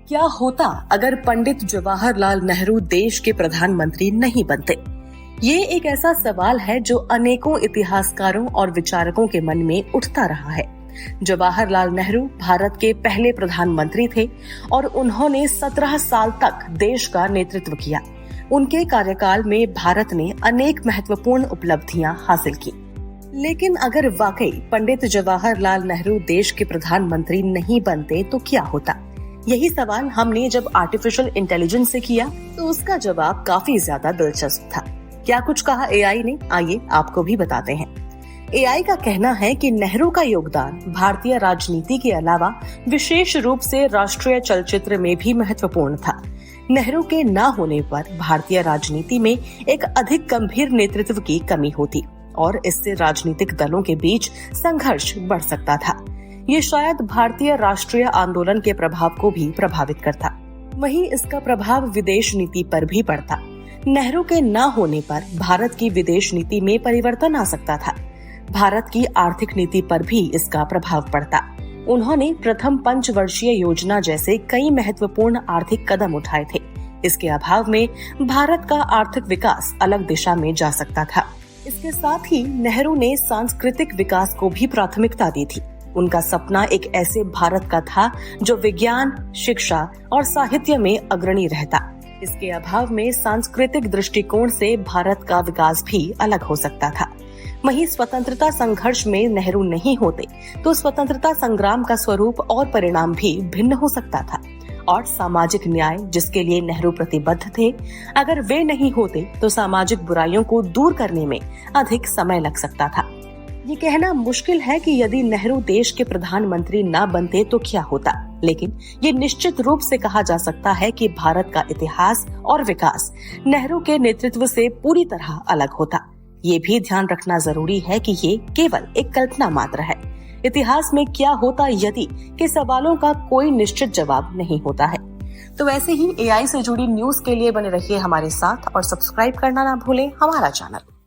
क्या होता अगर पंडित जवाहरलाल नेहरू देश के प्रधानमंत्री नहीं बनते? ये एक ऐसा सवाल है जो अनेकों इतिहासकारों और विचारकों के मन में उठता रहा है। जवाहरलाल नेहरू भारत के पहले प्रधानमंत्री थे और उन्होंने 17 साल तक देश का नेतृत्व किया। उनके कार्यकाल में भारत ने अनेक महत्वपूर्ण उपलब्धियां हासिल की। लेकिन अगर वाकई पंडित जवाहरलाल नेहरू देश के प्रधानमंत्री नहीं बनते तो क्या होता? यही सवाल हमने जब आर्टिफिशियल इंटेलिजेंस से किया तो उसका जवाब काफी ज्यादा दिलचस्प था। क्या कुछ कहा एआई ने, आइए आपको भी बताते हैं। एआई का कहना है कि नेहरू का योगदान भारतीय राजनीति के अलावा विशेष रूप से राष्ट्रीय चलचित्र में भी महत्वपूर्ण था। नेहरू के न होने पर भारतीय राजनीति में एक अधिक गंभीर नेतृत्व की कमी होती और इससे राजनीतिक दलों के बीच संघर्ष बढ़ सकता था। ये शायद भारतीय राष्ट्रीय आंदोलन के प्रभाव को भी प्रभावित करता। वहीं इसका प्रभाव विदेश नीति पर भी पड़ता। नेहरू के न होने पर भारत की विदेश नीति में परिवर्तन आ सकता था। भारत की आर्थिक नीति पर भी इसका प्रभाव पड़ता। उन्होंने प्रथम पंचवर्षीय योजना जैसे कई महत्वपूर्ण आर्थिक कदम उठाए थे। इसके अभाव में भारत का आर्थिक विकास अलग दिशा में जा सकता था। इसके साथ ही नेहरू ने सांस्कृतिक विकास को भी प्राथमिकता दी थी। उनका सपना एक ऐसे भारत का था जो विज्ञान, शिक्षा और साहित्य में अग्रणी रहता। इसके अभाव में सांस्कृतिक दृष्टिकोण से भारत का विकास भी अलग हो सकता था। वहीं स्वतंत्रता संघर्ष में नेहरू नहीं होते तो स्वतंत्रता संग्राम का स्वरूप और परिणाम भी भिन्न हो सकता था। और सामाजिक न्याय जिसके लिए नेहरू प्रतिबद्ध थे, अगर वे नहीं होते तो सामाजिक बुराइयों को दूर करने में अधिक समय लग सकता था। ये कहना मुश्किल है कि यदि नेहरू देश के प्रधानमंत्री न बनते तो क्या होता, लेकिन ये निश्चित रूप से कहा जा सकता है कि भारत का इतिहास और विकास नेहरू के नेतृत्व से पूरी तरह अलग होता। ये भी ध्यान रखना जरूरी है कि ये केवल एक कल्पना मात्र है। इतिहास में क्या होता यदि के सवालों का कोई निश्चित जवाब नहीं होता है। तो ऐसे ही एआई से जुड़ी न्यूज के लिए बने रहिए हमारे साथ और सब्सक्राइब करना ना भूलें हमारा चैनल।